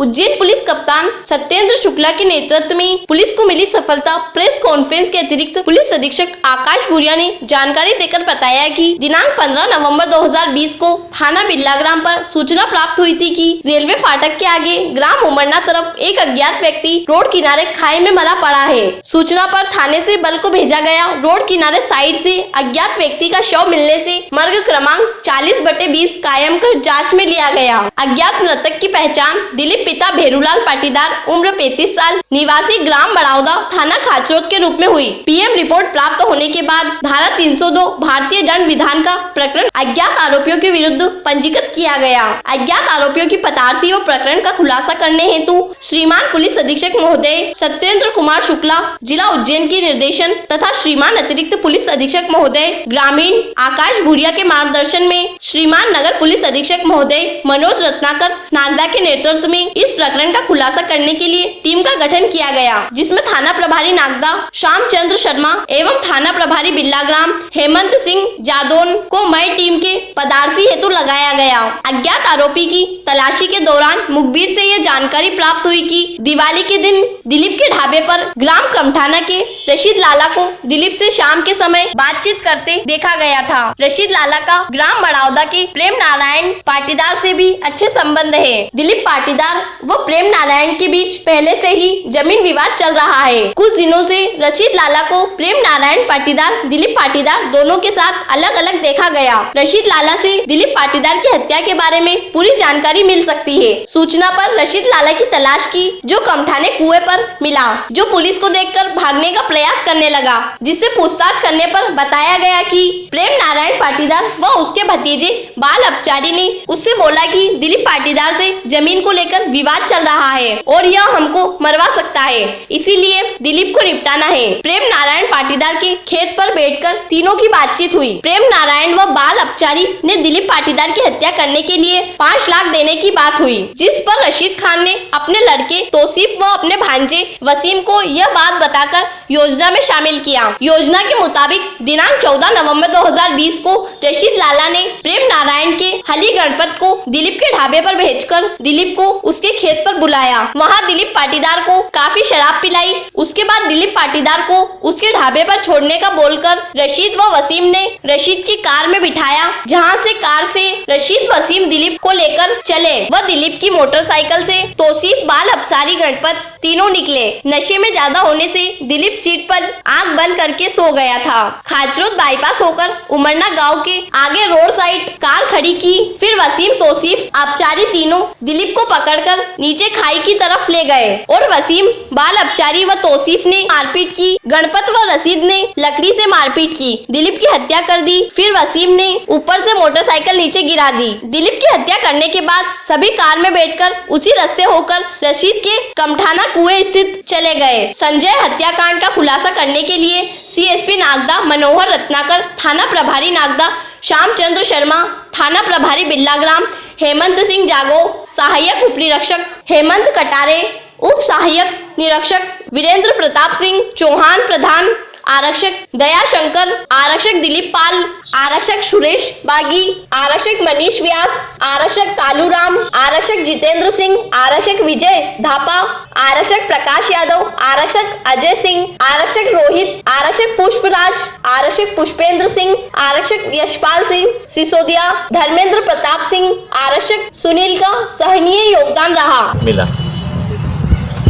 Ujjain police कप्तान सत्येंद्र शुक्ला के नेतृत्व में पुलिस को मिली सफलता। प्रेस कॉन्फ्रेंस के अतिरिक्त पुलिस अधीक्षक आकाश भूरिया ने जानकारी देकर बताया कि दिनांक 15 नवंबर 2020 को थाना बिल्लाग्राम पर सूचना प्राप्त हुई थी कि रेलवे फाटक के आगे ग्राम उमरना तरफ एक अज्ञात व्यक्ति रोड किनारे खाई में मरा पड़ा है। सूचना पर थाने से बल को भेजा गया। रोड किनारे साइड से अज्ञात व्यक्ति का शव मिलने से मर्ग क्रमांक 40/20 कायम कर जांच में लिया गया। अज्ञात मृतक की पहचान दिलीप पिता भेरूलाल पाटीदार उम्र 35 साल निवासी ग्राम बड़ौदा थाना खाचरोद के रूप में हुई। पीएम रिपोर्ट प्राप्त होने के बाद धारा 302 भारतीय दंड विधान का प्रकरण अज्ञात आरोपियों के विरुद्ध पंजीकृत किया गया। अज्ञात आरोपियों की पतारसी व प्रकरण का खुलासा करने हेतु श्रीमान पुलिस अधीक्षक महोदय सत्येंद्र कुमार शुक्ला जिला उज्जैन के निर्देशन तथा श्रीमान अतिरिक्त पुलिस अधीक्षक महोदय ग्रामीण आकाश भूरिया के मार्गदर्शन में श्रीमान नगर पुलिस अधीक्षक महोदय मनोज रत्नाकर नागदा के नेतृत्व में इस प्रकरण का खुलासा करने के लिए टीम का गठन किया गया, जिसमें थाना प्रभारी नागदा श्यामचंद्र शर्मा एवं थाना प्रभारी बिल्लाग्राम हेमंत सिंह जादौन को मई टीम के पदार्सी हेतु लगाया गया। अज्ञात आरोपी की तलाशी के दौरान मुखबिर से यह जानकारी प्राप्त हुई कि दिवाली के दिन दिलीप के ढाबे पर ग्राम कमठाना के रशीद लाला को दिलीप से शाम के समय बातचीत करते देखा गया था। रशीद लाला का ग्राम बड़ौदा के प्रेम नारायण पाटीदार से भी अच्छे संबंध है। दिलीप पाटीदार व प्रेम नारायण के बीच पहले से ही जमीन विवाद चल रहा है। कुछ दिनों से रशीद लाला को प्रेम नारायण पाटीदार दिलीप पाटीदार दोनों के साथ अलग अलग देखा गया। रशीद लाला से दिलीप पाटीदार की हत्या के बारे में पूरी जानकारी मिल सकती है। सूचना पर रशीद लाला की तलाश की, जो कमठाने कुएं पर मिला, जो पुलिस को देखकर भागने का प्रयास करने लगा, जिससे पूछताछ करने पर बताया गया कि प्रेम नारायण पाटीदार व उसके भतीजे बाल अपचारी ने उससे बोला कि दिलीप पाटीदार से जमीन को लेकर विवाद चल रहा है और यह हमको मरवा सकता है, इसीलिए दिलीप को निपटाना है। प्रेम नारायण पाटीदार के खेत पर बैठकर तीनों की बातचीत हुई। प्रेम नारायण व बाल अपचारी ने दिलीप पाटीदार की हत्या करने के लिए 5 लाख देने की बात हुई, जिस पर रशीद खान ने अपने लड़के तौसीफ व अपने भांजे वसीम को यह बात बताकर योजना में शामिल किया। योजना के मुताबिक दिनांक 14 नवंबर 2020 को रशीद लाला ने प्रेम नारायण के हली गणपत को दिलीप के ढाबे पर भेजकर दिलीप को उसके खेत पर बुलाया। वहां दिलीप पाटीदार को काफी शराब पिलाई। उसके बाद दिलीप पाटीदार को उसके ढाबे पर छोड़ने का बोलकर रशीद व वसीम ने रशीद की कार में बिठाया, जहां से कार से रशीद वसीम दिलीप को लेकर चले व दिलीप की मोटरसाइकिल से तौसीफ बाल अपसारी गणपत तीनों निकले। नशे में ज्यादा होने से दिलीप सीट पर आंख बंद करके सो गया था। खाचरोद बाईपास होकर उमरना गांव के आगे रोड साइड कार खड़ी की। फिर वसीम तौसीफ अपचारी तीनों दिलीप को पकड़कर नीचे खाई की तरफ ले गए और वसीम बाल अपचारी व तौसीफ ने मारपीट की। गणपत व रशीद ने लकड़ी से मारपीट की, दिलीप की हत्या कर दी। फिर वसीम ने ऊपर से मोटरसाइकिल नीचे गिरा दी। दिलीप की हत्या करने के बाद सभी कार में बैठकर उसी रास्ते होकर रशीद के कमठाना कुएं स्थित चले गए। संजय हत्याकांड का खुलासा करने के लिए सीएसपी नागदा मनोहर रत्नाकर, थाना प्रभारी नागदा श्यामचंद्र शर्मा, थाना प्रभारी बिल्लाग्राम हेमंत सिंह जागो, सहायक उप निरीक्षक हेमंत कटारे, उप सहायक निरीक्षक वीरेंद्र प्रताप सिंह चौहान, प्रधान आरक्षक दयाशंकर, आरक्षक दिलीप पाल, आरक्षक सुरेश बागी, आरक्षक मनीष व्यास, आरक्षक कालूराम, आरक्षक जितेंद्र सिंह, आरक्षक विजय धापा, आरक्षक प्रकाश यादव, आरक्षक अजय सिंह, आरक्षक रोहित, आरक्षक पुष्पराज, आरक्षक पुष्पेंद्र सिंह, आरक्षक यशपाल सिंह सिसोदिया, धर्मेंद्र प्रताप सिंह, आरक्षक सुनील का सराहनीय योगदान रहा। मिला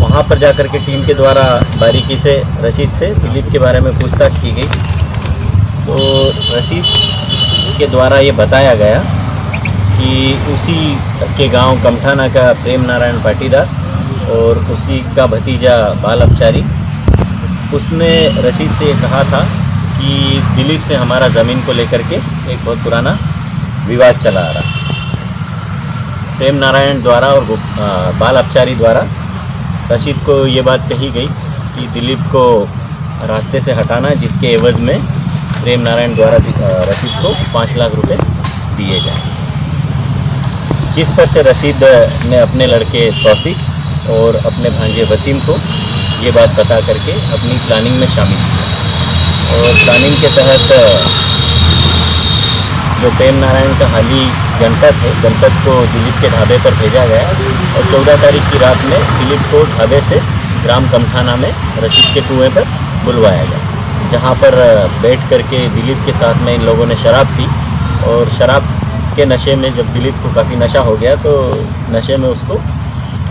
वहाँ पर जाकर के टीम के द्वारा बारीकी से रशीद से दिलीप के बारे में पूछताछ की गई, तो रशीद के द्वारा ये बताया गया कि उसी के गांव कमठाना का प्रेम नारायण पाटीदार और उसी का भतीजा बाल अपचारी, उसने रशीद से ये कहा था कि दिलीप से हमारा ज़मीन को लेकर के एक बहुत पुराना विवाद चला आ रहा। प्रेम नारायण द्वारा और बाल अपचारी द्वारा रशीद को ये बात कही गई कि दिलीप को रास्ते से हटाना, जिसके एवज़ में प्रेम नारायण द्वारा रशीद को 5 लाख रुपए दिए जाए, जिस पर से रशीद ने अपने लड़के तौसीफ और अपने भांजे वसीम को ये बात बता करके अपनी प्लानिंग में शामिल किया और प्लानिंग के तहत जो प्रेम नारायण का हाली गणपत है, गणपत को दिलीप के ढाबे पर भेजा गया और 14 तारीख की रात में दिलीप को ढाबे से ग्राम कमठाना में रशीद के कुएं पर बुलवाया गया, जहां पर बैठ करके दिलीप के साथ में इन लोगों ने शराब पी और शराब के नशे में जब दिलीप को काफ़ी नशा हो गया तो नशे में उसको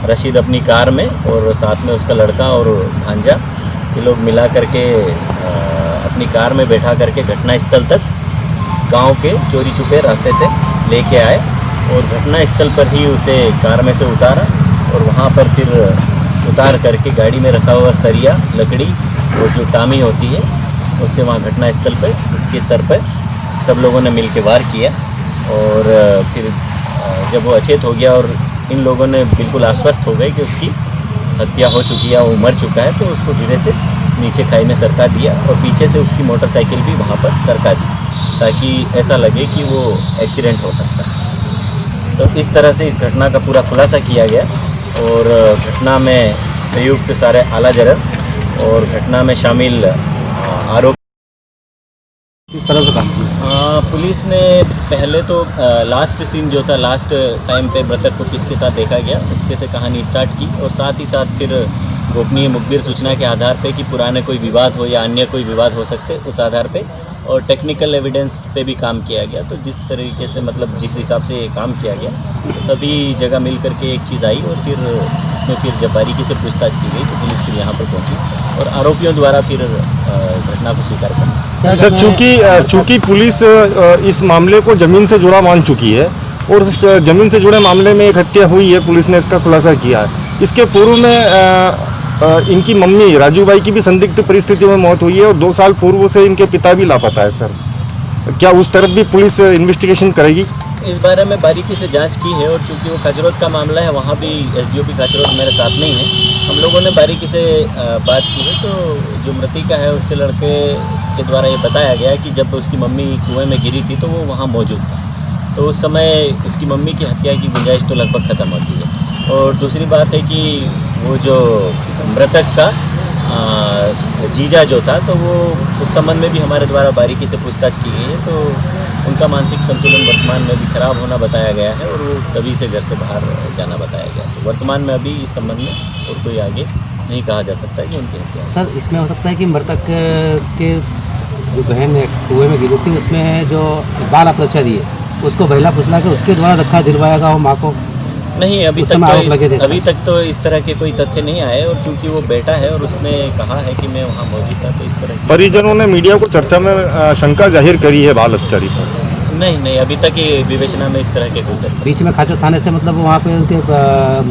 रशीद अपनी कार में और साथ में उसका लड़का और भांजा ये लोग मिला करके अपनी कार में बैठा करके घटना स्थल तक गांव के चोरी छुपे रास्ते से लेके आए और घटना स्थल पर ही उसे कार में से उतारा और वहां पर फिर उतार करके गाड़ी में रखा हुआ सरिया लकड़ी और जो टामी होती है उससे वहाँ घटना स्थल पर उसके सर पर सब लोगों ने मिल के वार किया और फिर जब वो अचेत हो गया और इन लोगों ने बिल्कुल आश्वस्त हो गए कि उसकी हत्या हो चुकी है, वो मर चुका है, तो उसको धीरे से नीचे खाई में सरका दिया और पीछे से उसकी मोटरसाइकिल भी वहाँ पर सरका दी ताकि ऐसा लगे कि वो एक्सीडेंट हो सकता है। तो इस तरह से इस घटना का पूरा खुलासा किया गया और घटना में संयुक्त सारे आला जरर और घटना में शामिल आरोपी किस तरह से काम किया? पुलिस ने पहले तो लास्ट सीन जो था, लास्ट टाइम पे मृतक को किसके साथ देखा गया उसके से कहानी स्टार्ट की और साथ ही साथ फिर गोपनीय मुखबिर सूचना के आधार पे कि पुराने कोई विवाद हो या अन्य कोई विवाद हो सकते उस आधार पे और टेक्निकल एविडेंस पे भी काम किया गया। तो जिस तरीके से मतलब जिस हिसाब से काम किया गया तो सभी जगह मिल करके एक चीज़ आई और फिर उसमें फिर जब बारीकी से पूछताछ की गई तो पुलिस फिर यहाँ पर पहुँची और आरोपियों द्वारा फिर घटना को स्वीकार कर। सर चूंकि पुलिस इस मामले को जमीन से जुड़ा मान चुकी है और उस जमीन से जुड़े मामले में एक हत्या हुई है, पुलिस ने इसका खुलासा किया है। इसके पूर्व में इनकी मम्मी राजूबाई की भी संदिग्ध परिस्थितियों में मौत हुई है और 2 साल पूर्व से इनके पिता भी लापता है। सर क्या उस तरफ भी पुलिस इन्वेस्टिगेशन करेगी? इस बारे में बारीकी से जांच की है और चूंकि वो खाचरोद का मामला है वहाँ भी एसडीओपी खाचरोद मेरे साथ नहीं है, हम लोगों ने बारीकी से बात की है। तो जो मृतिका है उसके लड़के के द्वारा ये बताया गया कि जब उसकी मम्मी कुएं में गिरी थी तो वो वहाँ मौजूद था, तो उस समय उसकी मम्मी की हत्या की गुंजाइश तो लगभग ख़त्म होती है। और दूसरी बात है कि वो जो मृतक का जीजा जो था तो वो उस संबंध में भी हमारे द्वारा बारीकी से पूछताछ की गई है। तो उनका मानसिक संतुलन वर्तमान में भी खराब होना बताया गया है और वो तभी से घर से बाहर जाना बताया गया है। तो वर्तमान में अभी इस संबंध में और कोई आगे नहीं कहा जा सकता है कि उनकी हत्या। सर इसमें हो सकता है कि मृतक के जो बहन कुएं में गिरी थी उसमें जो बाल अपरचरी है उसको बहला फुसला के उसके द्वारा धक्का दिलवाएगा वो माँ को? नहीं, अभी तक तो इस तरह के कोई तथ्य नहीं आए और चूंकि वो बेटा है और उसने कहा है कि मैं वहाँ मौजूद था तो इस तरह परिजनों ने मीडिया को चर्चा में शंका जाहिर करी है बाल अपचारी पर। नहीं, अभी तक ये विवेचना में इस तरह के कोई तथ्य। बीच में खाचर थाने से मतलब वहाँ पे उनके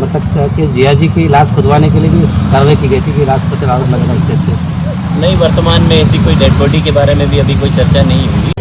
मृतक के जिया जी की लाश खुदवाने के लिए भी कार्रवाई की गई थी कि लाश पर आरोप लगेगा स्टेज से? नहीं, वर्तमान में ऐसी कोई डेड बॉडी के बारे में भी अभी कोई चर्चा नहीं हुई।